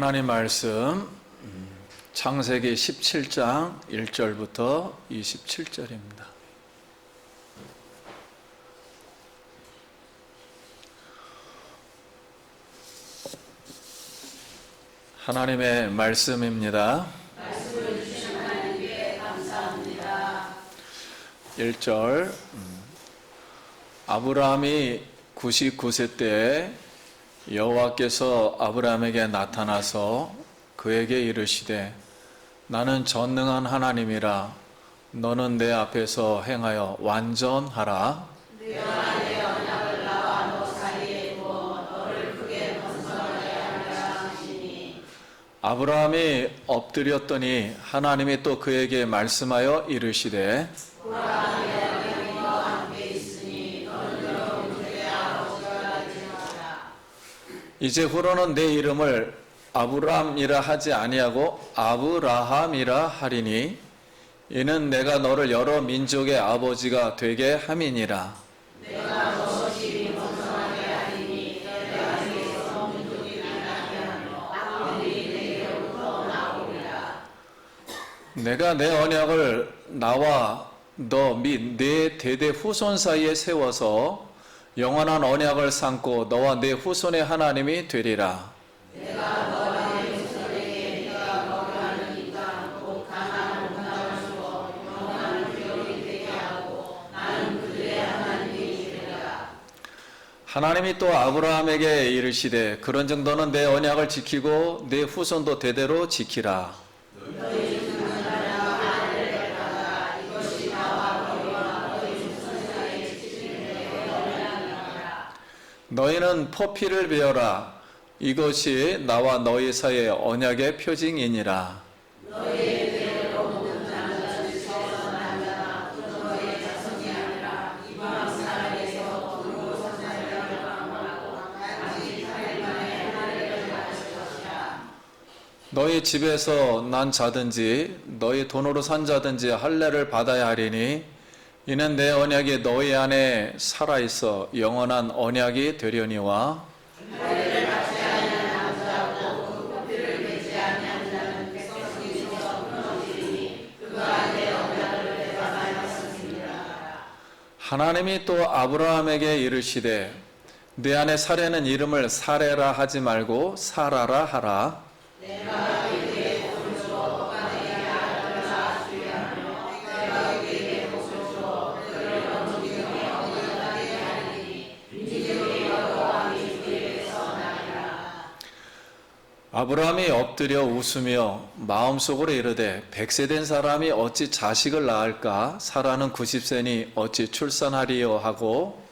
하나님 말씀 창세기 17장 1절부터 27절입니다. 하나님의 말씀입니다. 말씀을 주신 하나님께 감사합니다. 1절 아브라함이 99세 때에 여호와께서 아브라함에게 나타나서 그에게 이르시되 나는 전능한 하나님이라 너는 내 앞에서 행하여 완전하라. 내가 내 언약을 나와 너 사이에 두어 너를 크게 번성하게 하리라 하시니 아브라함이 엎드렸더니 하나님이 또 그에게 말씀하여 이르시되 이제 후로는 내 이름을 아브람이라 하지 아니하고 아브라함이라 하리니 이는 내가 너를 여러 민족의 아버지가 되게 함이니라. 내가 너 집이 번성하게 하리니 내가 네게서 민족이 나게 하며 아들이 내게로부터 나오리라. 내가 내 언약을 나와 너 및 네 대대 후손 사이에 세워서 영원한 언약을 삼고 너와 네 후손의 하나님이 되리라. 내가 너와 네 후손에게 네가 거류하는 이 땅 곧 가나안을 땅을 주어 영원한 기업이 되게 하고 나는 그들의 하나님이 되리라. 하나님이 또 아브라함에게 이르시되 그런즉 너는 내 언약을 지키고 네 후손도 대대로 지키라. 너희는 포피를 베어라. 이것이 나와 너희 사이의 언약의 표징이니라. 너희 집에서 난 자든지 너희 돈으로 산 자든지 할례를 받아야 하리니 이는 내 언약이 너희 안에 살아있어 영원한 언약이 되려니와 하나님이 또 아브라함에게 이르시되 내 안에 사례는 이름을 사레라 하지 말고 사라라 하라. 아브라함이 엎드려 웃으며 마음속으로 이르되 100세 된 사람이 어찌 자식을 낳을까? 사라는 90세니 어찌 출산하리요 하고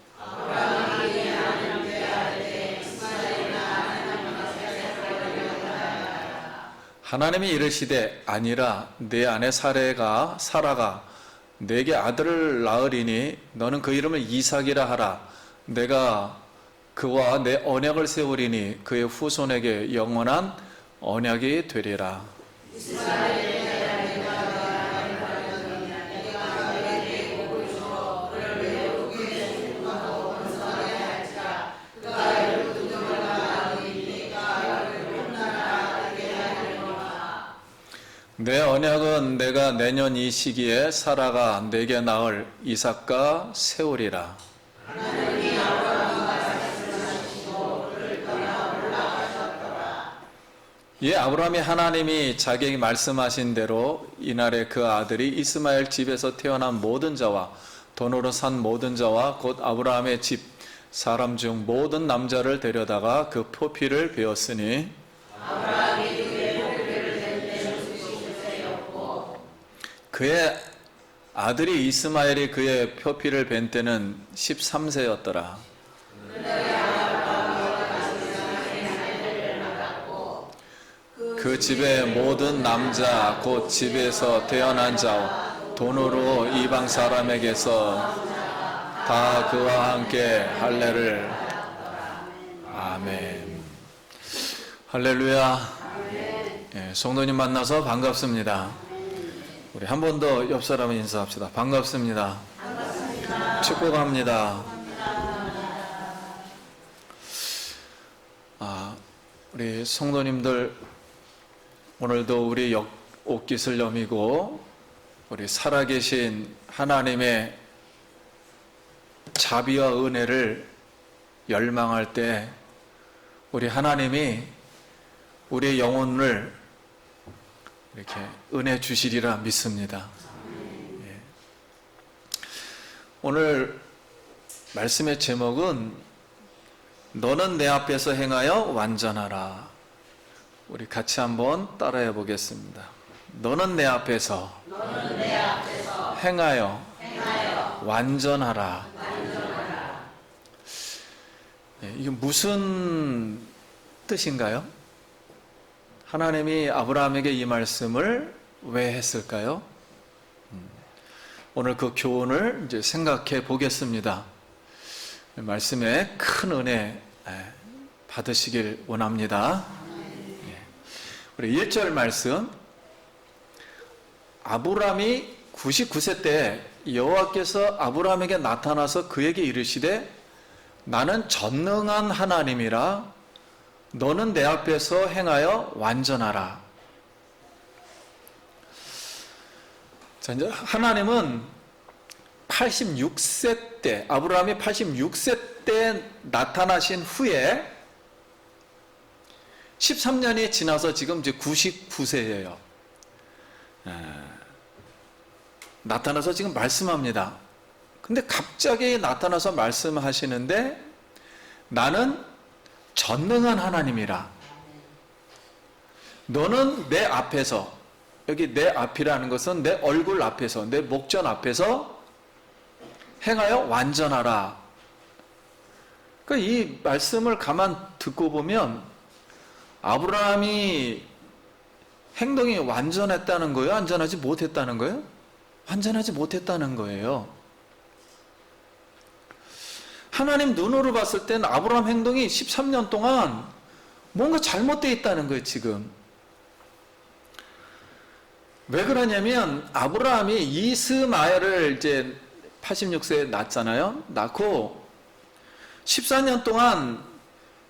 하나님이 이르시되 아니라 내 아내 사라가 내게 아들을 낳으리니 너는 그 이름을 이삭이라 하라. 내가 그와 내 언약을 세우리니 그의 후손에게 영원한 언약이 되리라. 내 언약은 내가 내년 이 시기에 사라가 내게 낳을 이삭과 세우리라. 예, 아브라함이 하나님이 자기에게 말씀하신 대로 이날에 그 아들이 이스마엘 집에서 태어난 모든 자와 돈으로 산 모든 자와 곧 아브라함의 집 사람 중 모든 남자를 데려다가 그 포피를 베었으니 그의 아들이 이스마엘이 그의 표피를 벤 때는 13세였더라. 그 집의 모든 남자 곧 집에서 태어난 자와 돈으로 이방 사람에게서 다 그와 함께 할례를 아멘. 할렐루야. 예, 성도님 만나서 반갑습니다. 우리 한 번 더 옆 사람 인사합시다. 반갑습니다. 축복합니다. 우리 성도님들 오늘도 우리 옷깃을 여미고 우리 살아계신 하나님의 자비와 은혜를 열망할 때 우리 하나님이 우리의 영혼을 이렇게 은혜 주시리라 믿습니다. 예. 오늘 말씀의 제목은 너는 내 앞에서 행하여 완전하라. 우리 같이 한번 따라해 보겠습니다. 너는 내 앞에서 행하여 완전하라. 예, 이게 무슨 뜻인가요? 하나님이 아브라함에게 이 말씀을 왜 했을까요? 오늘 그 교훈을 이제 생각해 보겠습니다. 말씀에 큰 은혜 받으시길 원합니다. 우리 1절 말씀, 아브라함이 99세 때 여호와께서 아브라함에게 나타나서 그에게 이르시되 나는 전능한 하나님이라 너는 내 앞에서 행하여 완전하라. 자, 이제 하나님은 86세 때, 아브라함이 86세 때 나타나신 후에 13년이 지나서 지금 이제 99세예요. 나타나서 지금 말씀합니다. 근데 갑자기 나타나서 말씀하시는데 나는 전능한 하나님이라. 너는 내 앞에서, 여기 내 앞이라는 것은 내 얼굴 앞에서, 내 목전 앞에서 행하여 완전하라. 그러니까 이 말씀을 가만 듣고 보면 아브라함이 행동이 완전했다는 거예요? 완전하지 못했다는 거예요? 완전하지 못했다는 거예요. 하나님 눈으로 봤을 때는 아브라함 행동이 13년 동안 뭔가 잘못되어 있다는 거예요, 지금. 왜 그러냐면 아브라함이 이스마엘을 이제 86세에 낳았잖아요. 낳고 14년 동안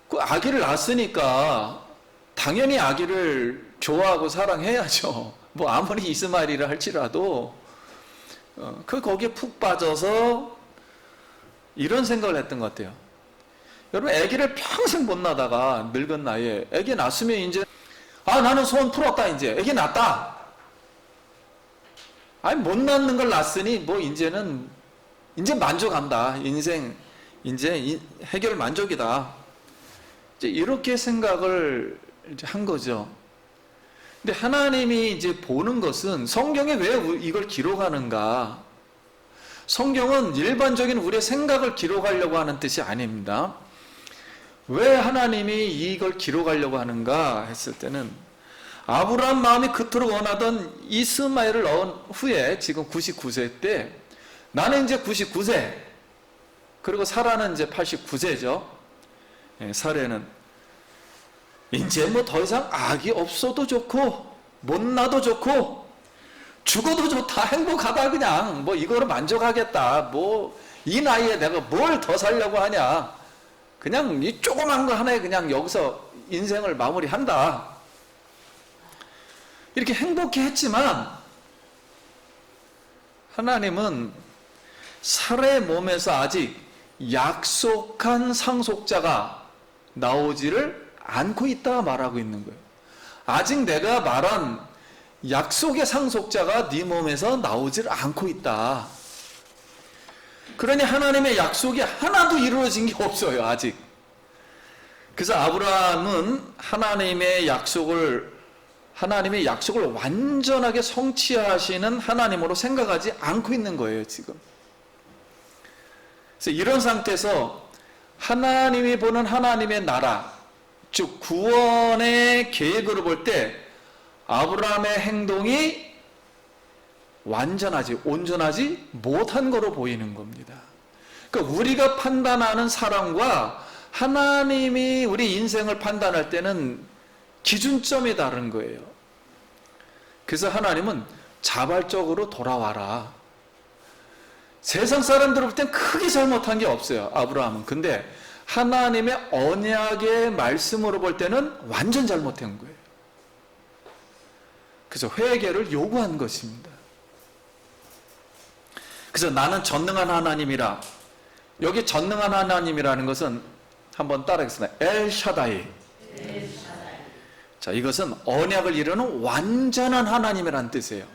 그 아기를 낳았으니까 당연히 아기를 좋아하고 사랑해야죠. 뭐 아무리 이스마엘이라 할지라도 거기에 푹 빠져서 이런 생각을 했던 것 같아요. 여러분, 아기를 평생 못 낳다가 늙은 나이에 아기 낳았으면 이제 나는 소원 풀었다, 이제 아기 낳았다. 아니, 못 낳는 걸 낳았으니 뭐 이제는 이제 만족한다. 인생 이제 해결 만족이다. 이제 이렇게 생각을 이제 한 거죠. 근데 하나님이 이제 보는 것은 성경에 왜 이걸 기록하는가? 성경은 일반적인 우리의 생각을 기록하려고 하는 뜻이 아닙니다. 왜 하나님이 이걸 기록하려고 하는가 했을 때는 아브라함 마음이 그토록 원하던 이스마엘을 낳은 후에 지금 99세 때 나는 이제 99세, 그리고 사라는 이제 89세죠. 사례는 이제 뭐 더 이상 악이 없어도 좋고 못 나도 좋고 죽어도 좋다, 행복하다, 그냥 뭐 이거로 만족하겠다, 뭐 이 나이에 내가 뭘 더 살려고 하냐, 그냥 이 조그만 거 하나에 그냥 여기서 인생을 마무리한다, 이렇게 행복해 했지만 하나님은 사라의 몸에서 아직 약속한 상속자가 나오지를 않고 있다 말하고 있는 거예요. 아직 내가 말한 약속의 상속자가 네 몸에서 나오질 않고 있다. 그러니 하나님의 약속이 하나도 이루어진 게 없어요, 아직. 그래서 아브라함은 하나님의 약속을 완전하게 성취하시는 하나님으로 생각하지 않고 있는 거예요, 지금. 그래서 이런 상태에서 하나님이 보는 하나님의 나라, 즉 구원의 계획으로 볼 때 아브라함의 행동이 완전하지, 온전하지 못한 거로 보이는 겁니다. 그러니까 우리가 판단하는 사람과 하나님이 우리 인생을 판단할 때는 기준점이 다른 거예요. 그래서 하나님은 자발적으로 돌아와라. 세상 사람들 볼 땐 크게 잘못한 게 없어요, 아브라함은. 근데 하나님의 언약의 말씀으로 볼 때는 완전 잘못한 거예요. 그래서 회개를 요구한 것입니다. 그래서 나는 전능한 하나님이라. 여기 전능한 하나님이라는 것은 한번 따라하겠습니다. 엘샤다이. 자, 이것은 언약을 이루는 완전한 하나님이라는 뜻이에요.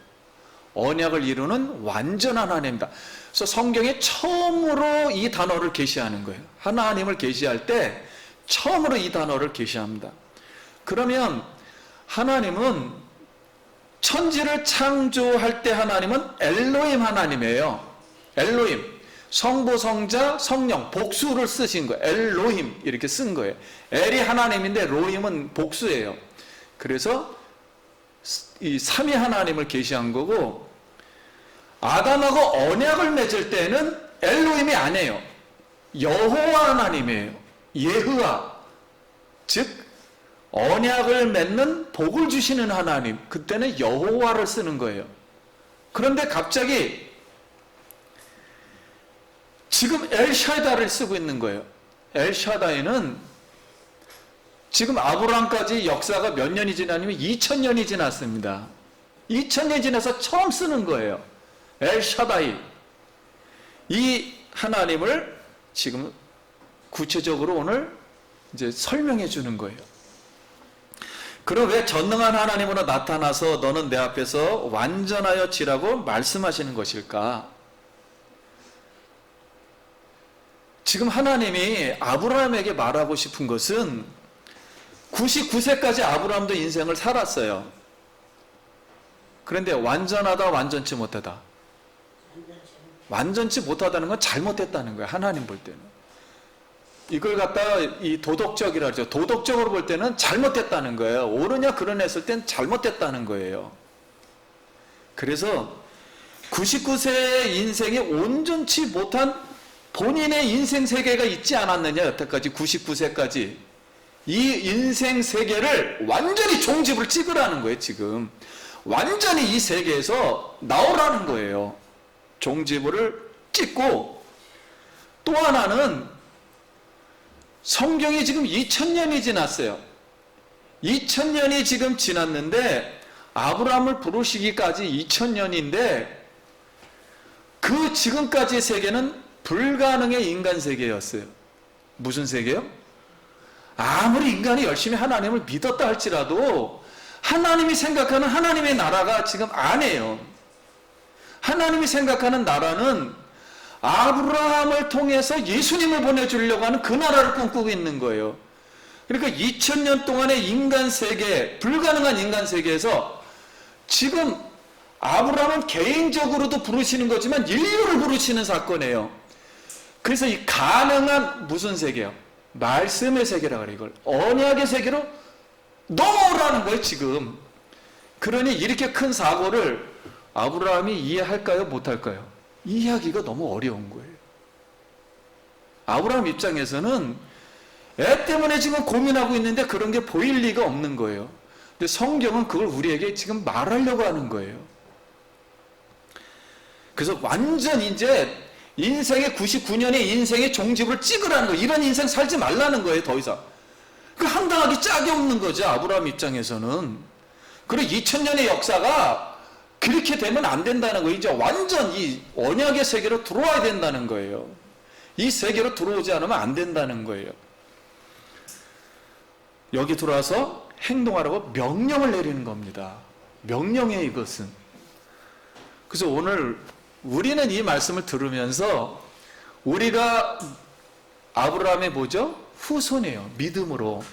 언약을 이루는 완전한 하나님입니다. 그래서 성경에 처음으로 이 단어를 계시하는 거예요. 하나님을 계시할 때 처음으로 이 단어를 계시합니다. 그러면 하나님은 천지를 창조할 때 하나님은 엘로힘 하나님이에요. 엘로힘, 성부, 성자, 성령, 복수를 쓰신 거예요. 엘로힘 이렇게 쓴 거예요. 엘이 하나님인데 로힘은 복수예요. 그래서 이 삼위 하나님을 계시한 거고, 아담하고 언약을 맺을 때는 엘로힘이 아니에요. 여호와 하나님이에요. 예흐와, 즉 언약을 맺는 복을 주시는 하나님, 그때는 여호와를 쓰는 거예요. 그런데 갑자기 지금 엘샤다를 쓰고 있는 거예요. 엘샤다이는 지금 아브라함까지 역사가 몇 년이 지나냐면 2000년이 지났습니다. 2000년이 지나서 처음 쓰는 거예요. 엘샤다이. 이 하나님을 지금 구체적으로 오늘 이제 설명해 주는 거예요. 그럼 왜 전능한 하나님으로 나타나서 너는 내 앞에서 완전하여 지라고 말씀하시는 것일까? 지금 하나님이 아브라함에게 말하고 싶은 것은 99세까지 아브라함도 인생을 살았어요. 그런데 완전하다, 완전치 못하다. 완전치 못하다는 건 잘못했다는 거예요. 하나님 볼 때는. 이걸 갖다가 이 도덕적이라 그러죠. 도덕적으로 볼 때는 잘못됐다는 거예요. 옳으냐 그러냐 했을 땐 잘못됐다는 거예요. 그래서 99세의 인생에 온전치 못한 본인의 인생 세계가 있지 않았느냐, 여태까지 99세까지. 이 인생 세계를 완전히 종집을 찍으라는 거예요. 지금 완전히 이 세계에서 나오라는 거예요. 종집을 찍고, 또 하나는 성경이 지금 2000년이 지났어요. 2000년이 지금 지났는데 아브라함을 부르시기까지 2000년인데 그 지금까지의 세계는 불가능의 인간 세계였어요. 무슨 세계요? 아무리 인간이 열심히 하나님을 믿었다 할지라도 하나님이 생각하는 하나님의 나라가 지금 아니에요. 하나님이 생각하는 나라는 아브라함을 통해서 예수님을 보내주려고 하는 그 나라를 꿈꾸고 있는 거예요. 그러니까 2000년 동안의 인간 세계, 불가능한 인간 세계에서 지금 아브라함은 개인적으로도 부르시는 거지만 인류를 부르시는 사건이에요. 그래서 이 가능한 무슨 세계요? 말씀의 세계라 그래. 이걸 언약의 세계로 넘어오라는 거예요 지금. 그러니 이렇게 큰 사고를 아브라함이 이해할까요? 못할까요? 이해하기가 너무 어려운 거예요. 아브라함 입장에서는 애 때문에 지금 고민하고 있는데 그런 게 보일 리가 없는 거예요. 근데 성경은 그걸 우리에게 지금 말하려고 하는 거예요. 그래서 완전 이제 인생의 99년의 인생의 종집을 찍으라는 거예요. 이런 인생 살지 말라는 거예요. 더 이상. 그 황당하기 짝이 없는 거죠. 아브라함 입장에서는. 그리고 2000년의 역사가 그렇게 되면 안 된다는 거예요. 이제 완전 이 언약의 세계로 들어와야 된다는 거예요. 이 세계로 들어오지 않으면 안 된다는 거예요. 여기 들어와서 행동하라고 명령을 내리는 겁니다. 명령이에요, 이것은. 그래서 오늘 우리는 이 말씀을 들으면서 우리가 아브라함의 뭐죠? 후손이에요. 믿음으로.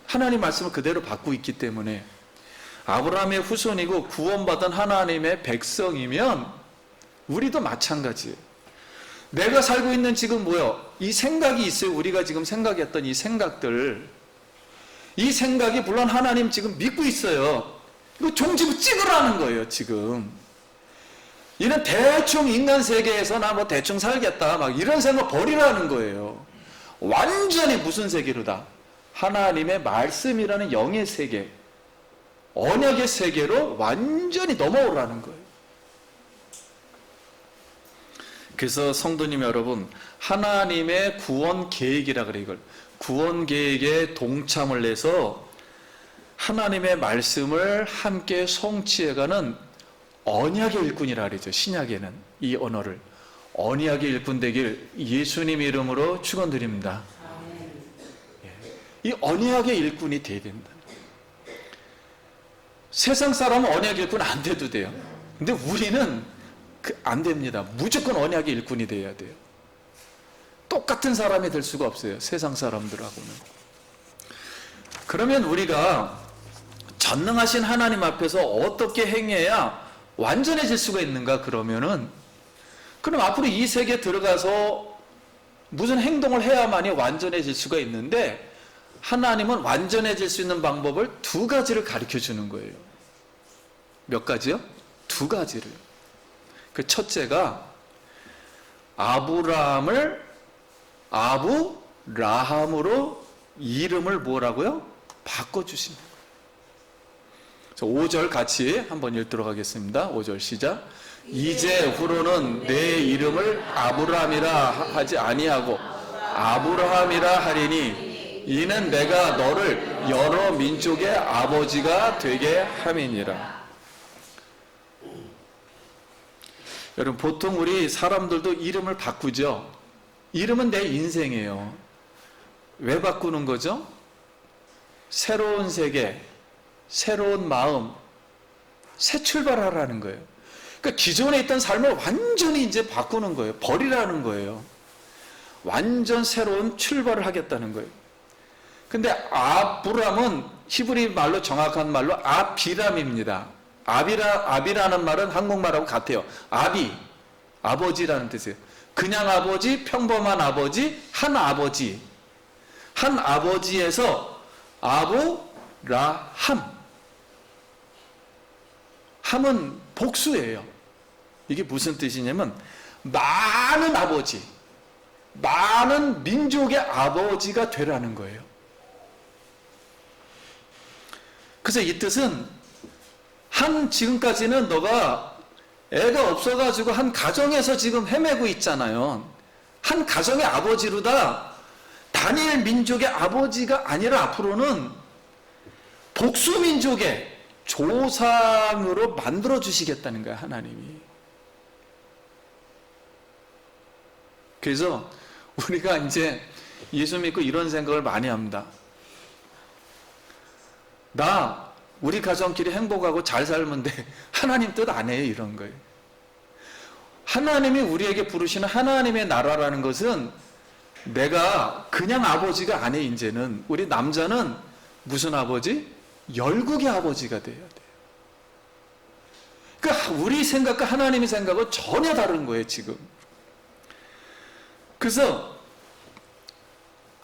하나님 말씀을 그대로 받고 있기 때문에 아브라함의 후손이고 구원받은 하나님의 백성이면 우리도 마찬가지예요. 내가 살고 있는 지금 뭐요? 이 생각이 있어요. 우리가 지금 생각했던 이 생각들. 이 생각이 물론 하나님 지금 믿고 있어요. 이거 종집을 찍으라는 거예요, 지금. 이는 대충 인간 세계에서 나 뭐 대충 살겠다. 막 이런 생각 버리라는 거예요. 완전히 무슨 세계로다? 하나님의 말씀이라는 영의 세계. 언약의 세계로 완전히 넘어오라는 거예요. 그래서 성도님 여러분, 하나님의 구원 계획이라 그래. 이걸 구원 계획에 동참을 해서 하나님의 말씀을 함께 성취해가는 언약의 일꾼이라 그러죠. 신약에는 이 언어를 언약의 일꾼 되길 예수님 이름으로 축원드립니다. 이 언약의 일꾼이 돼야 된다. 세상 사람은 언약의 일꾼 안 돼도 돼요. 근데 우리는 안 됩니다. 무조건 언약의 일꾼이 돼야 돼요. 똑같은 사람이 될 수가 없어요. 세상 사람들하고는. 그러면 우리가 전능하신 하나님 앞에서 어떻게 행해야 완전해질 수가 있는가? 그러면 앞으로 이 세계에 들어가서 무슨 행동을 해야만이 완전해질 수가 있는데, 하나님은 완전해질 수 있는 방법을 두 가지를 가르쳐 주는 거예요. 몇 가지요? 두 가지를. 그 첫째가 아브라함을 아브라함으로 이름을 뭐라고요? 바꿔주신다. 5절 같이 한번 읽도록 하겠습니다. 5절 시작. 이제 후로는 내 이름을 아브라함이라 하지 아니하고 아브라함이라 하리니 이는 내가 너를 여러 민족의 아버지가 되게 함이니라. 여러분, 보통 우리 사람들도 이름을 바꾸죠. 이름은 내 인생이에요. 왜 바꾸는 거죠? 새로운 세계, 새로운 마음, 새 출발하라는 거예요. 그러니까 기존에 있던 삶을 완전히 이제 바꾸는 거예요. 버리라는 거예요. 완전 새로운 출발을 하겠다는 거예요. 근데 아브람은 히브리 말로 정확한 말로 아비람입니다. 아비라는 말은 한국말하고 같아요. 아버지라는 뜻이에요. 그냥 아버지, 평범한 아버지, 한 아버지. 한 아버지에서 아브라함. 함은 복수예요. 이게 무슨 뜻이냐면 많은 아버지, 많은 민족의 아버지가 되라는 거예요. 그래서 이 뜻은 지금까지는 너가 애가 없어가지고 한 가정에서 지금 헤매고 있잖아요. 한 가정의 아버지로다 단일 민족의 아버지가 아니라 앞으로는 복수민족의 조상으로 만들어 주시겠다는 거야, 하나님이. 그래서 우리가 이제 예수 믿고 이런 생각을 많이 합니다. 우리 가정끼리 행복하고 잘 살면 돼. 하나님 뜻 안 해요, 이런 거예요. 하나님이 우리에게 부르시는 하나님의 나라라는 것은 내가 그냥 아버지가 아니에요, 이제는. 우리 남자는 무슨 아버지? 열국의 아버지가 돼야 돼요. 그러니까 우리 생각과 하나님의 생각은 전혀 다른 거예요, 지금. 그래서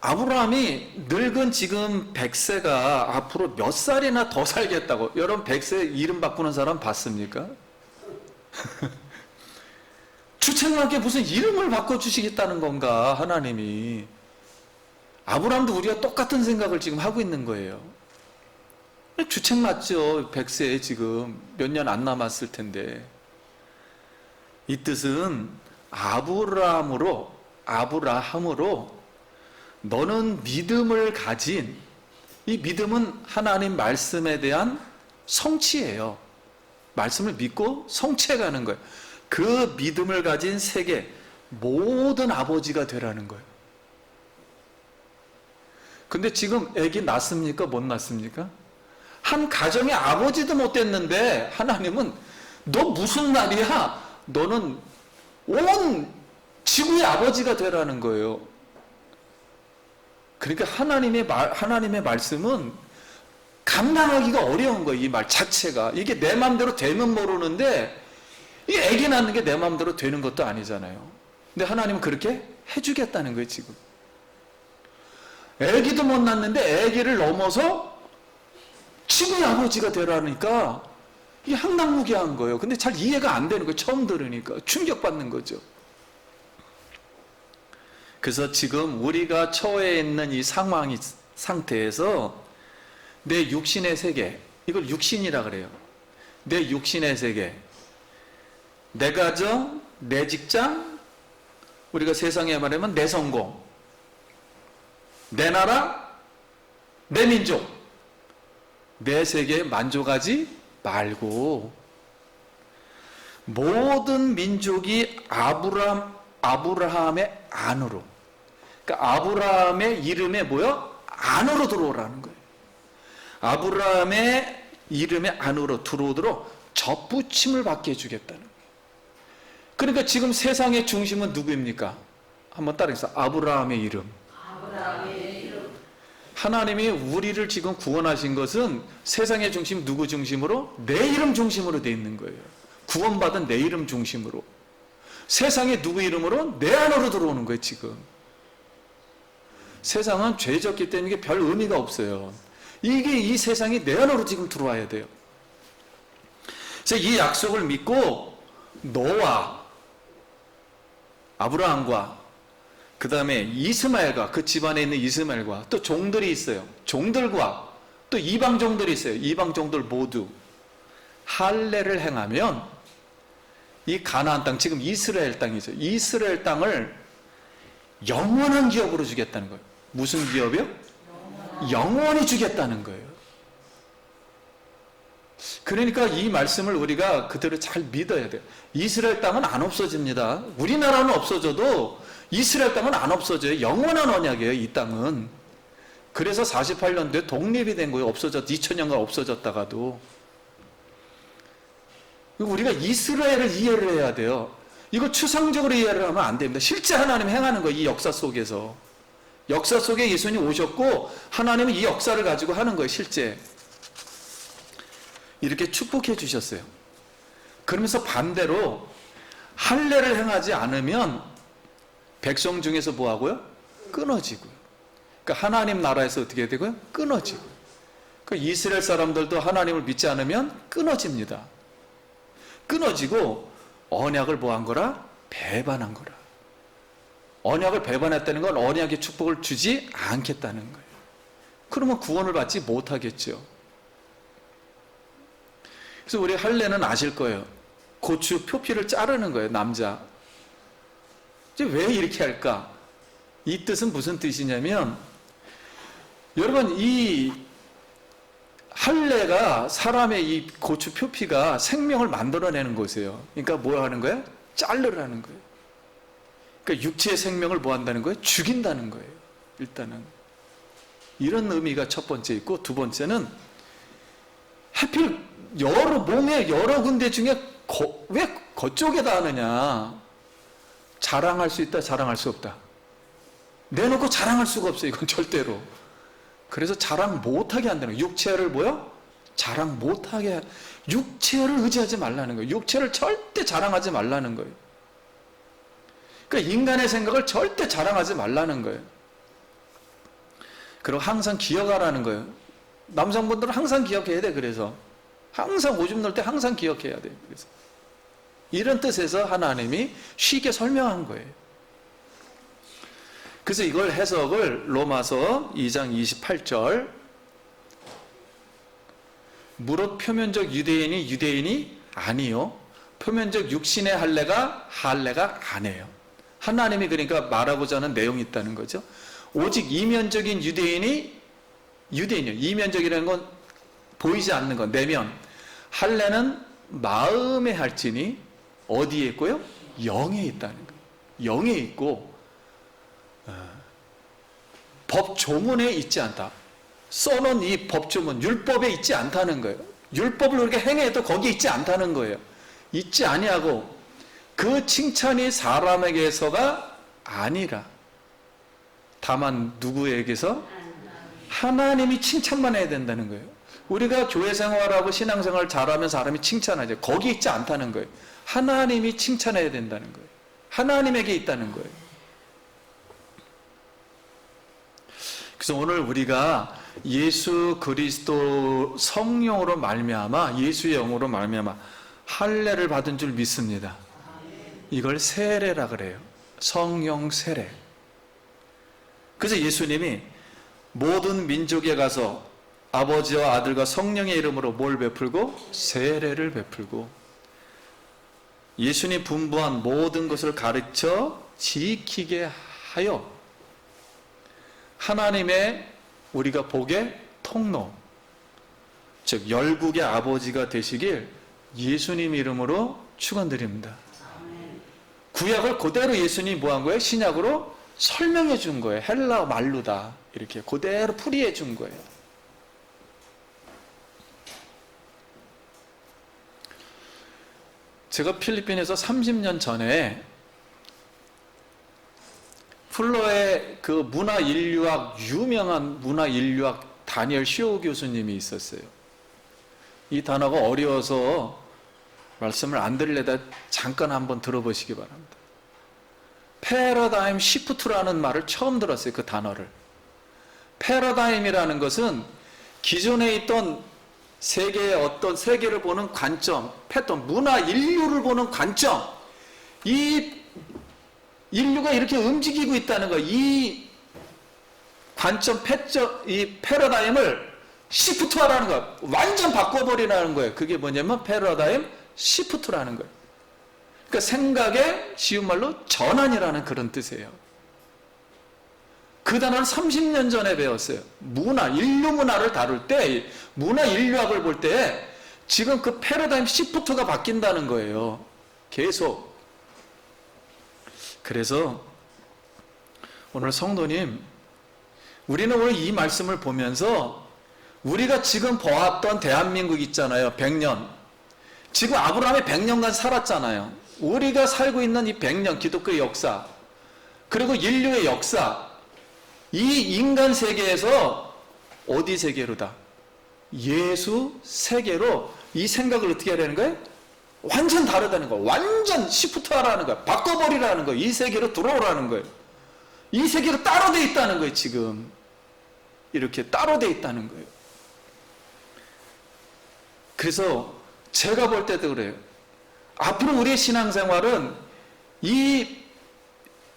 아브라함이 늙은 지금 100세가 앞으로 몇 살이나 더 살겠다고. 여러분 100세 이름 바꾸는 사람 봤습니까? 주책맞게 무슨 이름을 바꿔주시겠다는 건가, 하나님이. 아브라함도 우리가 똑같은 생각을 지금 하고 있는 거예요. 주책맞죠. 100세에 지금 몇 년 안 남았을 텐데. 이 뜻은 아브라함으로 너는 믿음을 가진, 이 믿음은 하나님 말씀에 대한 성취예요. 말씀을 믿고 성취해가는 거예요. 그 믿음을 가진 세계 모든 아버지가 되라는 거예요. 근데 지금 애기 낳습니까? 못 낳습니까? 한 가정의 아버지도 못 됐는데 하나님은 너 무슨 날이야? 너는 온 지구의 아버지가 되라는 거예요. 그러니까 하나님의 말씀은 감당하기가 어려운 거예요. 이 말 자체가. 이게 내 마음대로 되면 모르는데, 이 애기 낳는 게 내 마음대로 되는 것도 아니잖아요. 근데 하나님은 그렇게 해주겠다는 거예요, 지금. 애기도 못 낳는데 애기를 넘어서 지구의 아버지가 되라니까 이게 항당무계한 거예요. 근데 잘 이해가 안 되는 거예요. 처음 들으니까. 충격받는 거죠. 그래서 지금 우리가 처해 있는 이 상태에서 내 육신의 세계, 이걸 육신이라 그래요. 내 육신의 세계, 내 가정, 내 직장, 우리가 세상에 말하면 내 성공, 내 나라, 내 민족, 내 세계에 만족하지 말고 모든 민족이 아브라함의 안으로, 그러니까 아브라함의 이름에 뭐요? 안으로 들어오라는 거예요. 아브라함의 이름의 안으로 들어오도록 접붙임을 받게 해주겠다는 거예요. 그러니까 지금 세상의 중심은 누구입니까? 한번 따라해서 아브라함의 이름. 하나님이 우리를 지금 구원하신 것은 세상의 중심 누구 중심으로? 내 이름 중심으로 돼 있는 거예요. 구원받은 내 이름 중심으로. 세상에 누구 이름으로? 내 안으로 들어오는 거예요, 지금. 세상은 죄 졌기 때문에 이게 별 의미가 없어요. 이게 이 세상이 내 안으로 지금 들어와야 돼요. 그래서 이 약속을 믿고 노아, 아브라함과 그 다음에 이스마엘과 그 집안에 있는 이스마엘과 또 종들이 있어요. 종들과 또 이방 종들이 있어요. 이방 종들 모두 할례를 행하면 이 가나안 땅, 지금 이스라엘 땅이죠. 이스라엘 땅을 영원한 기업으로 주겠다는 거예요. 무슨 기업이요? 영원히 주겠다는 거예요. 그러니까 이 말씀을 우리가 그대로 잘 믿어야 돼요. 이스라엘 땅은 안 없어집니다. 우리나라는 없어져도 이스라엘 땅은 안 없어져요. 영원한 언약이에요, 이 땅은. 그래서 48년도에 독립이 된 거예요. 2000년간 없어졌다가도. 우리가 이스라엘을 이해를 해야 돼요. 이거 추상적으로 이해를 하면 안 됩니다. 실제 하나님 행하는 거예요, 이 역사 속에서. 역사 속에 예수님이 오셨고 하나님은 이 역사를 가지고 하는 거예요, 실제. 이렇게 축복해 주셨어요. 그러면서 반대로 할례를 행하지 않으면 백성 중에서 뭐 하고요? 끊어지고요. 그러니까 하나님 나라에서 어떻게 되고요? 끊어지고. 그러니까 이스라엘 사람들도 하나님을 믿지 않으면 끊어집니다. 끊어지고 언약을 뭐 한 거라? 배반한 거라. 언약을 배반했다는 건 언약의 축복을 주지 않겠다는 거예요. 그러면 구원을 받지 못하겠죠. 그래서 우리 할례는 아실 거예요. 고추 표피를 자르는 거예요, 남자. 이제 왜 이렇게 할까? 이 뜻은 무슨 뜻이냐면, 여러분, 이 할례가 사람의 이 고추 표피가 생명을 만들어내는 것이에요. 그러니까 뭐 하는 거예요? 자르라는 거예요. 그러니까 육체의 생명을 뭐 한다는 거예요? 죽인다는 거예요. 일단은. 이런 의미가 첫 번째 있고, 두 번째는 하필 몸의 여러 군데 중에 왜 그쪽에다 하느냐? 자랑할 수 있다, 자랑할 수 없다. 내놓고 자랑할 수가 없어요, 이건 절대로. 그래서 자랑 못하게 한다는 거예요. 육체를 뭐요? 자랑 못하게. 육체를 의지하지 말라는 거예요. 육체를 절대 자랑하지 말라는 거예요. 그러니까 인간의 생각을 절대 자랑하지 말라는 거예요. 그리고 항상 기억하라는 거예요. 남성분들은 항상 기억해야 돼. 그래서 항상 오줌 넣을 때 항상 기억해야 돼. 그래서 이런 뜻에서 하나님이 쉽게 설명한 거예요. 그래서 이걸 해석을 로마서 2장 28절, 무릇 표면적 유대인이 아니요 표면적 육신의 할례가 아니에요. 하나님이 그러니까 말하고자 하는 내용이 있다는 거죠. 오직 이면적인 유대인이요. 이면적이라는 건 보이지 않는 건 내면. 할례는 마음에 할지니 어디에 있고요? 영에 있다는 거예요. 영에 있고 법조문에 있지 않다. 써놓은 이 법조문, 율법에 있지 않다는 거예요. 율법을 그렇게 행해도 거기에 있지 않다는 거예요. 있지 아니하고 그 칭찬이 사람에게서가 아니라 다만 누구에게서? 하나님이 칭찬만 해야 된다는 거예요. 우리가 교회 생활하고 신앙생활 잘하면 사람이 칭찬하죠. 거기 있지 않다는 거예요. 하나님이 칭찬해야 된다는 거예요. 하나님에게 있다는 거예요. 그래서 오늘 우리가 예수 그리스도 성령으로 말미암아, 예수의 영으로 말미암아 할례를 받은 줄 믿습니다. 이걸 세례라 그래요. 성령 세례. 그래서 예수님이 모든 민족에 가서 아버지와 아들과 성령의 이름으로 뭘 베풀고? 세례를 베풀고 예수님 분부한 모든 것을 가르쳐 지키게 하여 하나님의 우리가 복의 통로, 즉 열국의 아버지가 되시길 예수님 이름으로 축원드립니다. 구약을 그대로 예수님이 뭐한 거예요? 신약으로 설명해 준 거예요. 헬라 말로다. 이렇게 그대로 풀이해 준 거예요. 제가 필리핀에서 30년 전에 플러의 그 문화인류학, 유명한 문화인류학 다니엘 쇼 교수님이 있었어요. 이 단어가 어려워서 말씀을 안 드리려다 잠깐 한번 들어보시기 바랍니다. 패러다임 시프트라는 말을 처음 들었어요. 그 단어를. 패러다임이라는 것은 기존에 있던 세계의 어떤 세계를 보는 관점, 패턴, 문화 인류를 보는 관점, 이 인류가 이렇게 움직이고 있다는 거, 이 관점, 이 패러다임을 시프트화라는 거, 완전 바꿔버리라는 거예요. 그게 뭐냐면 패러다임 시프트라는 거예요. 그러니까 생각의 쉬운 말로 전환이라는 그런 뜻이에요. 그 단어를 30년 전에 배웠어요. 문화, 인류 문화를 다룰 때, 문화 인류학을 볼 때 지금 그 패러다임 시프트가 바뀐다는 거예요. 계속. 그래서 오늘 성도님, 우리는 오늘 이 말씀을 보면서 우리가 지금 보았던 대한민국 있잖아요. 100년. 지금 아브라함이 100년간 살았잖아요. 우리가 살고 있는 이 100년 기독교의 역사, 그리고 인류의 역사, 이 인간 세계에서 어디 세계로다? 예수 세계로 이 생각을 어떻게 하려는 거예요? 완전 다르다는 거예요. 완전 시프트하라는 거예요. 바꿔버리라는 거예요. 이 세계로 들어오라는 거예요. 이 세계로 따로 돼 있다는 거예요. 지금 이렇게 따로 돼 있다는 거예요. 그래서 제가 볼 때도 그래요. 앞으로 우리의 신앙생활은 이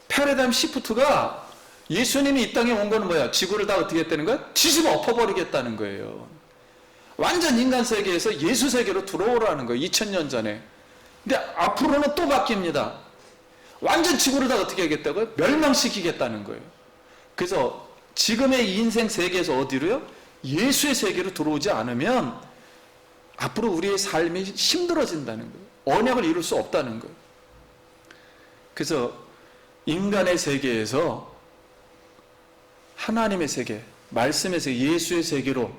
패러다임 시프트가 예수님이 이 땅에 온 거는 뭐야? 지구를 다 어떻게 했다는 거야? 뒤집어 엎어버리겠다는 거예요. 완전 인간 세계에서 예수 세계로 들어오라는 거예요. 2000년 전에. 근데 앞으로는 또 바뀝니다. 완전 지구를 다 어떻게 하겠다고요? 멸망시키겠다는 거예요. 그래서 지금의 인생 세계에서 어디로요? 예수의 세계로 들어오지 않으면 앞으로 우리의 삶이 힘들어진다는 거예요. 언약을 이룰 수 없다는 거예요. 그래서 인간의 세계에서 하나님의 세계, 말씀의 세계, 예수의 세계로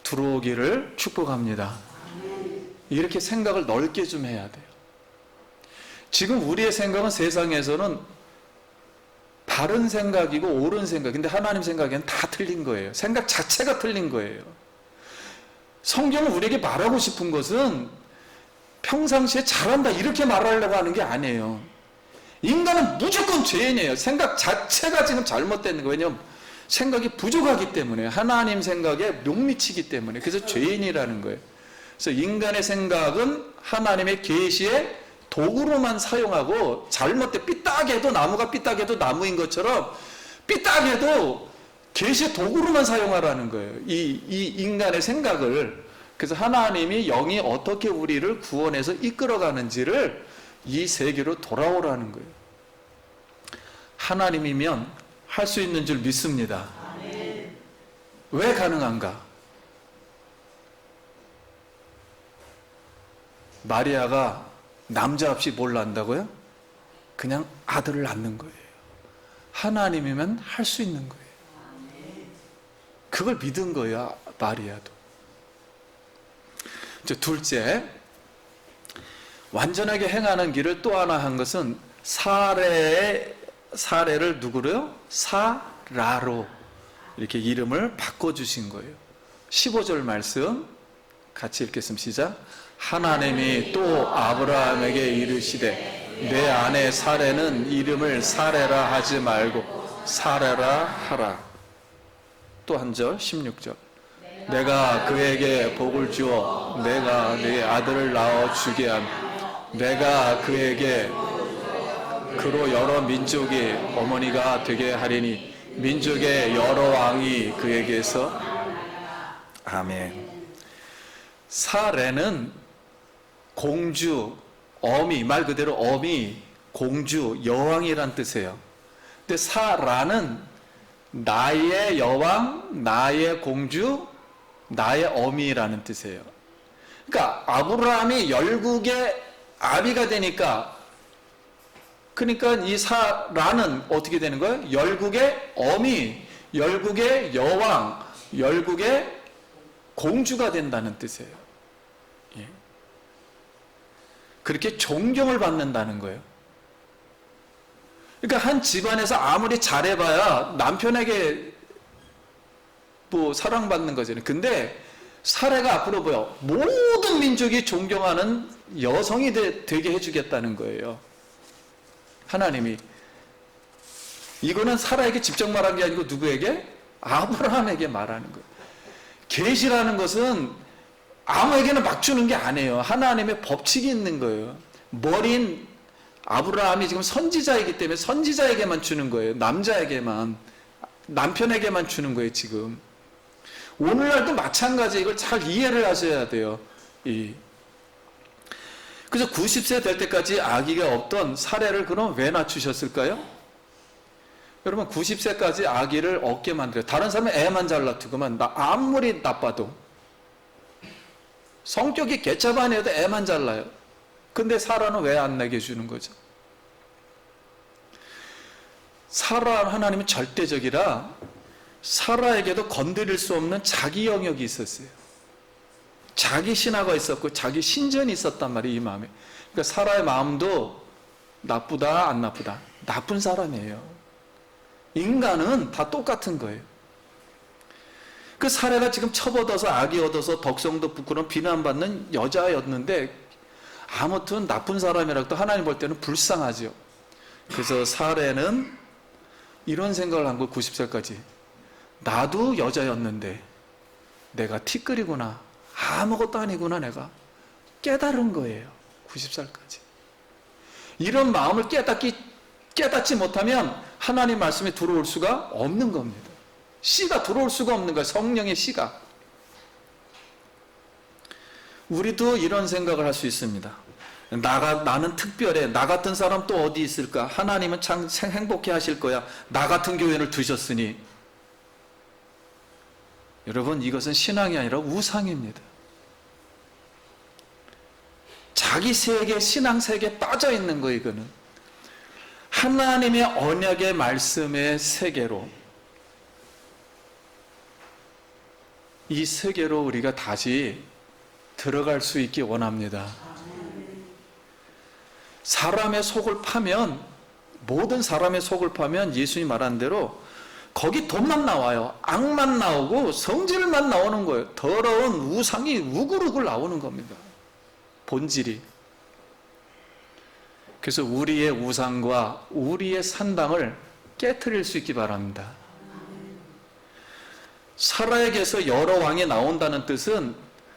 들어오기를 축복합니다. 이렇게 생각을 넓게 좀 해야 돼요. 지금 우리의 생각은 세상에서는 바른 생각이고 옳은 생각인데 하나님 생각에는 다 틀린 거예요. 생각 자체가 틀린 거예요. 성경은 우리에게 말하고 싶은 것은 평상시에 잘한다 이렇게 말하려고 하는 게 아니에요. 인간은 무조건 죄인이에요. 생각 자체가 지금 잘못된 거예요. 왜냐하면 생각이 부족하기 때문에, 하나님 생각에 못 미치기 때문에. 그래서 죄인이라는 거예요. 그래서 인간의 생각은 하나님의 계시의 도구로만 사용하고, 잘못돼 삐딱해도 나무가 삐딱해도 나무인 것처럼 삐딱해도 계시의 도구로만 사용하라는 거예요. 이 인간의 생각을. 그래서 하나님이 영이 어떻게 우리를 구원해서 이끌어가는지를 이 세계로 돌아오라는 거예요. 하나님이면 할 수 있는 줄 믿습니다. 왜 가능한가? 마리아가 남자 없이 뭘 낳는다고요? 그냥 아들을 낳는 거예요. 하나님이면 할 수 있는 거예요. 그걸 믿은 거예요, 마리아도. 이제 둘째, 완전하게 행하는 길을 또 하나 한 것은 사례를 누구로요? 사라로 이렇게 이름을 바꿔주신 거예요. 15절 말씀 같이 읽겠습니다. 시작. 하나님이 또 아브라함에게 이르시되 내 아내 사례는 이름을 사레라 하지 말고 사레라 하라. 또 한 절 16절. 내가 그에게 복을 주어 내가 네 아들을 낳아 주게 함. 내가 그에게 그로 여러 민족이 어머니가 되게 하리니 민족의 여러 왕이 그에게서. 아멘. 사레는 공주, 어미, 말 그대로 어미, 공주, 여왕이란 뜻이에요. 근데 사라는 나의 여왕, 나의 공주, 나의 어미라는 뜻이에요. 그러니까 아브라함이 열국의 아비가 되니까, 그러니까 이 사라는 어떻게 되는 거예요? 열국의 어미, 열국의 여왕, 열국의 공주가 된다는 뜻이에요. 예. 그렇게 존경을 받는다는 거예요. 그러니까 한 집안에서 아무리 잘해봐야 남편에게 뭐 사랑받는 거잖아요. 근데 사례가 앞으로 보여. 모든 민족이 존경하는 여성이 되게 해주겠다는 거예요. 하나님이. 이거는 사라에게 직접 말한 게 아니고 누구에게? 아브라함에게 말하는 거예요. 계시라는 것은 아무에게나 막 주는 게 아니에요. 하나님의 법칙이 있는 거예요. 머리인 아브라함이 지금 선지자이기 때문에 선지자에게만 주는 거예요. 남자에게만, 남편에게만 주는 거예요, 지금. 오늘날도 마찬가지. 이걸 잘 이해를 하셔야 돼요. 그래서 90세 될 때까지 아기가 없던 사례를 그럼 왜 낳으셨을까요? 여러분, 90세까지 아기를 얻게 만들어요. 다른 사람은 애만 잘 낳두고만, 아무리 나빠도 성격이 개차반이어도 애만 잘 낳아요. 근데 사라는 왜 안 나게 해주는 거죠? 사라, 하나님은 절대적이라 사라에게도 건드릴 수 없는 자기 영역이 있었어요. 자기 신화가 있었고 자기 신전이 있었단 말이에요. 이 마음에. 그러니까 사라의 마음도 나쁘다 안 나쁘다, 나쁜 사람이에요. 인간은 다 똑같은 거예요. 그 사라가 지금 첩 얻어서 아기 얻어서 덕성도 부끄러운 비난받는 여자였는데 아무튼 나쁜 사람이라도 하나님 볼 때는 불쌍하죠. 그래서 사라는 이런 생각을 한 거예요. 90살까지 나도 여자였는데 내가 티끌이구나, 아무것도 아니구나, 내가 깨달은 거예요. 90살까지 이런 마음을 깨닫지 못하면 하나님 말씀이 들어올 수가 없는 겁니다. 씨가 들어올 수가 없는 거예요. 성령의 씨가. 우리도 이런 생각을 할 수 있습니다. 나는 특별해. 나 같은 사람 또 어디 있을까? 하나님은 참 행복해 하실 거야. 나 같은 교회를 두셨으니. 여러분, 이것은 신앙이 아니라 우상입니다. 자기 세계, 신앙 세계에 빠져 있는 거예요. 이거는 하나님의 언약의 말씀의 세계로, 이 세계로 우리가 다시 들어갈 수 있기 원합니다. 사람의 속을 파면, 모든 사람의 속을 파면 예수님이 말한 대로 거기 돈만 나와요. 악만 나오고 성질만 나오는 거예요. 더러운 우상이 우글우글 나오는 겁니다. 본질이. 그래서 우리의 우상과 우리의 산당을 깨트릴 수 있기 바랍니다. 사라에게서 여러 왕이 나온다는 뜻은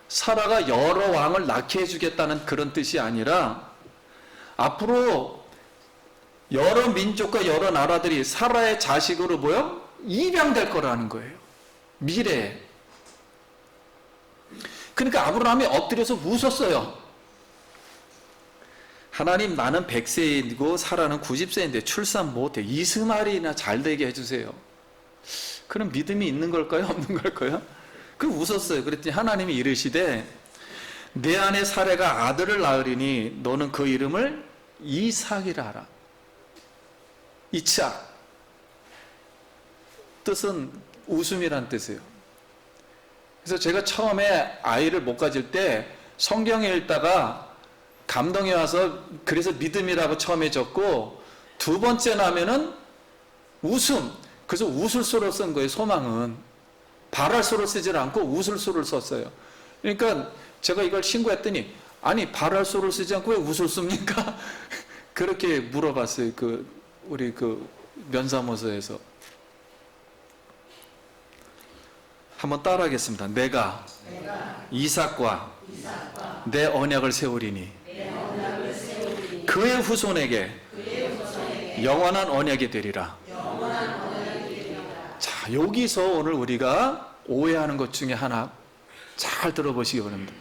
사라가 여러 왕을 낳게 해주겠다는 그런 뜻이 아니라 앞으로 여러 민족과 여러 나라들이 사라의 자식으로 뭐요? 입양될 거라는 거예요. 미래에. 그러니까 아브라함이 엎드려서 웃었어요. 하나님, 나는 100세이고 사라는 90세인데 출산 못해. 이스마엘이나 잘 되게 해주세요. 그럼 믿음이 있는 걸까요? 없는 걸까요? 그 웃었어요. 그랬더니 하나님이 이르시되 내 아내 사라가 아들을 낳으리니 너는 그 이름을 이삭이라 하라. 이삭. 뜻은 웃음이란 뜻이에요. 그래서 제가 처음에 아이를 못 가질 때 성경에 읽다가 감동이 와서 그래서 믿음이라고 처음에 적고 두 번째 나면은 웃음. 그래서 웃을소로 쓴 거예요. 소망은 바랄소를 쓰지 않고 웃을소를 썼어요. 그러니까 제가 이걸 신고했더니 아니 바랄소를 쓰지 않고 왜 웃을 씁니까? 그렇게 물어봤어요. 우리 면사무소에서. 한번 따라하겠습니다. 내가 이삭과 내 언약을 세우리니 그의 후손에게 영원한 언약이 되리라. 자, 여기서 오늘 우리가 오해하는 것 중에 하나 잘 들어보시기 바랍니다.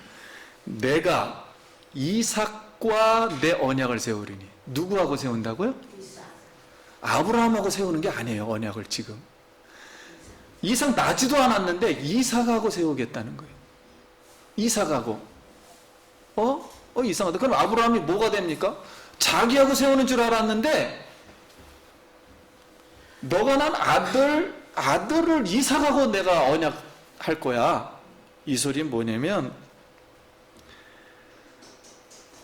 내가 이삭과 내 언약을 세우리니. 누구하고 세운다고요? 아브라함하고 세우는 게 아니에요. 언약을 지금 이삭 나지도 않았는데 이삭하고 세우겠다는 거예요. 이삭하고. 이상하다. 그럼 아브라함이 뭐가 됩니까? 자기하고 세우는 줄 알았는데 너가 난 아들을 이삭하고 내가 언약할 거야. 이 소리는 뭐냐면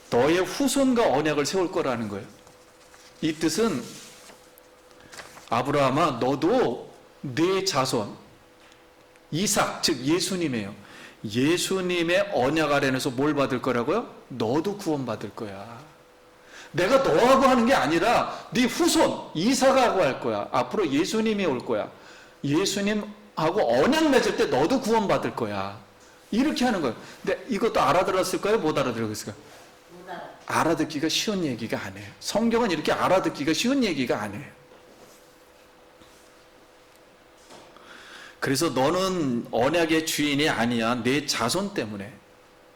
너의 후손과 언약을 세울 거라는 거예요. 이 뜻은 아브라함아 너도 네 자손 이삭 즉 예수님이에요. 예수님의 언약 아래에서 뭘 받을 거라고요? 너도 구원받을 거야. 내가 너하고 하는 게 아니라 네 후손 이삭하고 할 거야. 앞으로 예수님이 올 거야. 예수님하고 언약 맺을 때 너도 구원받을 거야. 이렇게 하는 거예요. 근데 이것도 알아들었을까요? 못 알아들었을까요? 알아듣기가 쉬운 얘기가 아니에요. 성경은 이렇게 알아듣기가 쉬운 얘기가 아니에요. 그래서 너는 언약의 주인이 아니야. 내 자손 때문에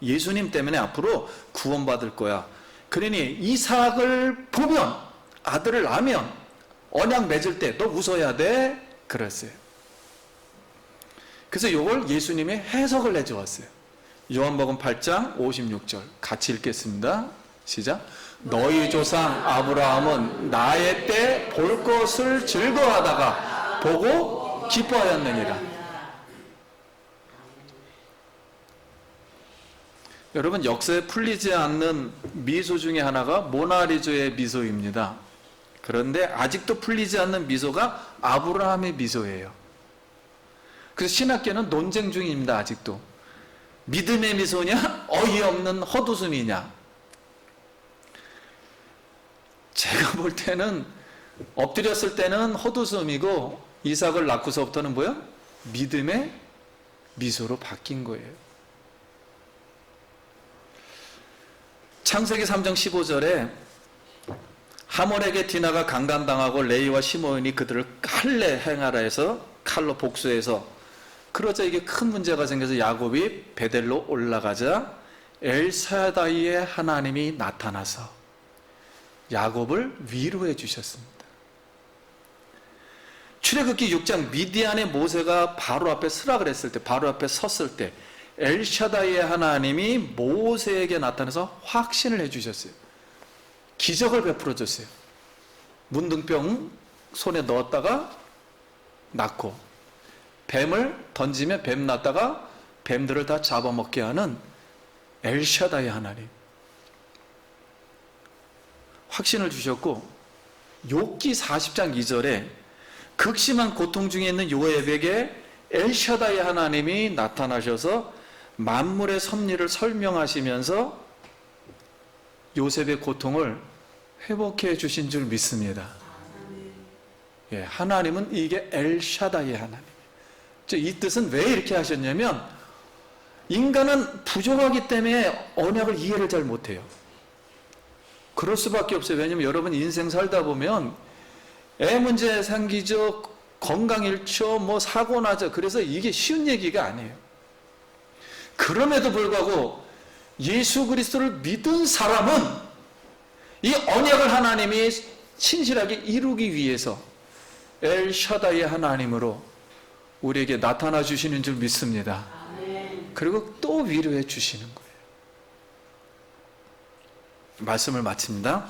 예수님 때문에 앞으로 구원받을 거야. 그러니 이삭을 보면 아들을 낳으면 언약 맺을 때 너 웃어야 돼. 그랬어요. 그래서 이걸 예수님이 해석을 해주었어요. 요한복음 8장 56절 같이 읽겠습니다. 시작. 너희 조상 아브라함은 나의 때 볼 것을 즐거워하다가 보고 기뻐하였느니라. 여러분 역사에 풀리지 않는 미소 중에 하나가 모나리조의 미소입니다. 그런데 아직도 풀리지 않는 미소가 아브라함의 미소예요. 그래서 신학계는 논쟁 중입니다. 아직도 믿음의 미소냐 어이없는 헛웃음이냐. 제가 볼 때는 엎드렸을 때는 헛웃음이고 이삭을 낳고서부터는 뭐야? 믿음의 미소로 바뀐 거예요. 창세기 3장 15절에 하몰에게 디나가 강간당하고 레이와 시므온이 그들을 할례 행하라 해서 칼로 복수해서 그러자 이게 큰 문제가 생겨서 야곱이 베델로 올라가자 엘사다이의 하나님이 나타나서 야곱을 위로해 주셨습니다. 출애굽기 6장 미디안의 모세가 바로 앞에 서라 그랬을 때 바로 앞에 섰을 때 엘샤다이의 하나님이 모세에게 나타나서 확신을 해주셨어요. 기적을 베풀어 줬어요. 문둥병 손에 넣었다가 낳고 뱀을 던지면 뱀 낳다가 뱀들을 다 잡아먹게 하는 엘샤다이 하나님 확신을 주셨고 욥기 40장 2절에 극심한 고통 중에 있는 요셉에게 엘샤다이 하나님이 나타나셔서 만물의 섭리를 설명하시면서 요셉의 고통을 회복해 주신 줄 믿습니다. 예, 하나님은 이게 엘샤다이 하나님. 이 뜻은 왜 이렇게 하셨냐면 인간은 부족하기 때문에 언약을 이해를 잘 못해요. 그럴 수밖에 없어요. 왜냐하면 여러분 인생 살다 보면 애 문제 생기죠, 건강 잃죠, 뭐 사고 나죠. 그래서 이게 쉬운 얘기가 아니에요. 그럼에도 불구하고 예수 그리스도를 믿은 사람은 이 언약을 하나님이 신실하게 이루기 위해서 엘샤다이 하나님으로 우리에게 나타나 주시는 줄 믿습니다. 그리고 또 위로해 주시는 거예요. 말씀을 마칩니다.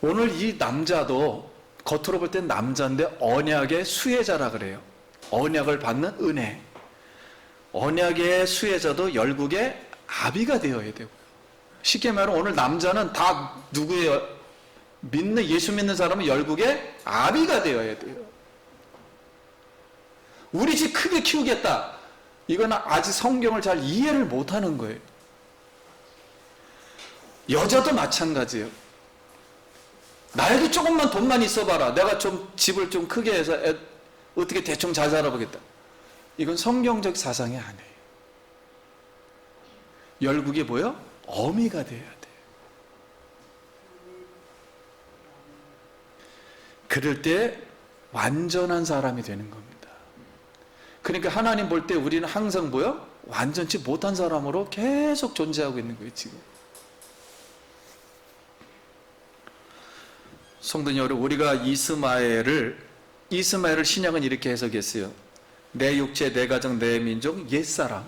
오늘 이 남자도 겉으로 볼 땐 남자인데 언약의 수혜자라 그래요. 언약을 받는 은혜. 언약의 수혜자도 열국의 아비가 되어야 되고, 쉽게 말하면 오늘 남자는 다 누구예요? 예수 믿는 사람은 열국의 아비가 되어야 돼요. 우리 집 크게 키우겠다. 이건 아직 성경을 잘 이해를 못하는 거예요. 여자도 마찬가지예요. 나에게 조금만 돈만 있어봐라. 내가 좀 집을 좀 크게 해서 어떻게 대충 잘 살아보겠다. 이건 성경적 사상이 아니에요. 열국이 뭐예요? 어미가 돼야 돼요. 그럴 때 완전한 사람이 되는 겁니다. 그러니까 하나님 볼 때 우리는 항상 뭐예요? 완전치 못한 사람으로 계속 존재하고 있는 거예요, 지금. 성도님 여러분, 우리가 이스마엘을 신약은 이렇게 해석했어요. 내 육체, 내 가정, 내 민족, 옛사람,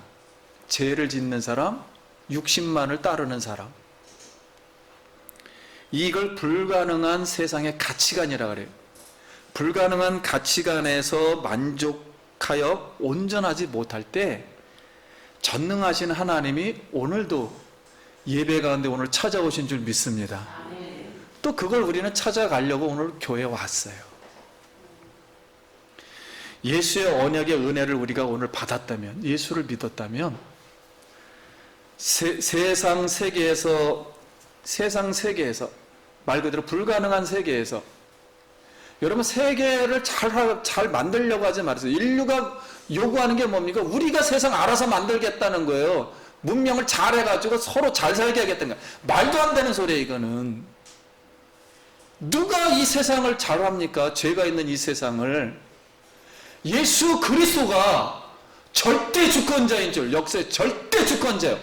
죄를 짓는 사람, 육신만을 따르는 사람. 이걸 불가능한 세상의 가치관이라 그래요. 불가능한 가치관에서 만족하여 온전하지 못할 때 전능하신 하나님이 오늘도 예배 가운데 오늘 찾아오신 줄 믿습니다. 또 그걸 우리는 찾아가려고 오늘 교회에 왔어요. 예수의 언약의 은혜를 우리가 오늘 받았다면, 예수를 믿었다면 세상 세계에서 말 그대로 불가능한 세계에서, 여러분 세계를 잘 만들려고 하지 말으세요. 인류가 요구하는 게 뭡니까? 우리가 세상 알아서 만들겠다는 거예요. 문명을 잘해가지고 서로 잘 살게 하겠다는 거예요. 말도 안 되는 소리예요, 이거는. 누가 이 세상을 잘합니까? 죄가 있는 이 세상을. 예수 그리스도가 절대 주권자인 줄, 역사의 절대 주권자예요.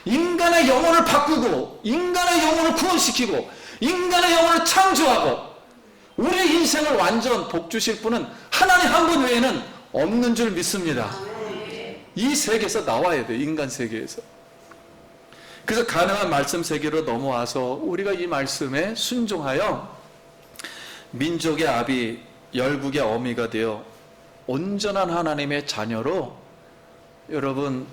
인간의 영혼을 바꾸고, 인간의 영혼을 구원시키고, 인간의 영혼을 창조하고, 우리 인생을 완전 복주실 분은 하나님 한 분 외에는 없는 줄 믿습니다. 이 세계에서 나와야 돼요. 인간 세계에서. 그래서 가능한 말씀 세계로 넘어와서 우리가 이 말씀에 순종하여 민족의 아비, 열국의 어미가 되어 온전한 하나님의 자녀로 여러분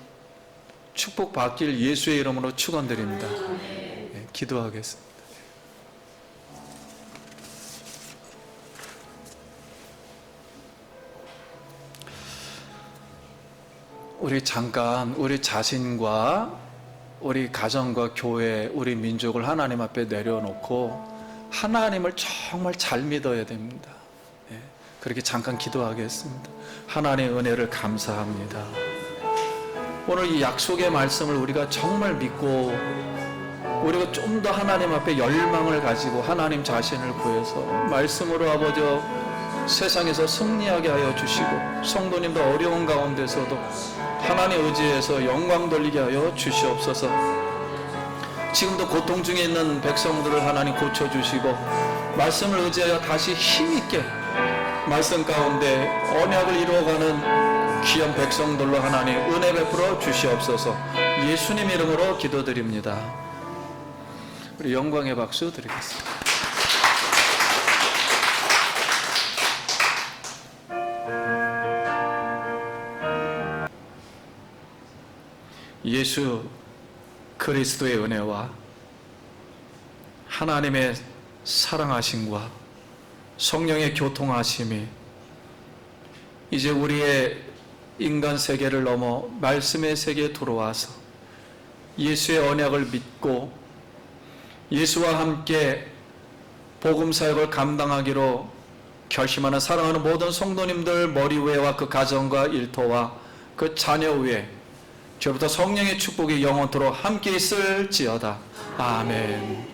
축복받길 예수의 이름으로 축원드립니다. 네, 기도하겠습니다. 우리 잠깐 우리 자신과 우리 가정과 교회, 우리 민족을 하나님 앞에 내려놓고 하나님을 정말 잘 믿어야 됩니다. 그렇게 잠깐 기도하겠습니다. 하나님의 은혜를 감사합니다. 오늘 이 약속의 말씀을 우리가 정말 믿고 우리가 좀 더 하나님 앞에 열망을 가지고 하나님 자신을 구해서 말씀으로 아버지 세상에서 승리하게 하여 주시고 성도님도 어려운 가운데서도 하나님 의지해서 영광 돌리게 하여 주시옵소서. 지금도 고통 중에 있는 백성들을 하나님 고쳐주시고 말씀을 의지하여 다시 힘있게 말씀 가운데 언약을 이루어가는 귀한 백성들로 하나님 은혜 베풀어 주시옵소서. 예수님 이름으로 기도드립니다. 우리 영광의 박수 드리겠습니다. 예수 그리스도의 은혜와 하나님의 사랑하심과 성령의 교통하심이 이제 우리의 인간 세계를 넘어 말씀의 세계에 들어와서 예수의 언약을 믿고 예수와 함께 복음 사역을 감당하기로 결심하는 사랑하는 모든 성도님들 머리 위에와 그 가정과 일터와 그 자녀 위에 주부터 성령의 축복이 영원토록 함께 있을지어다. 아멘.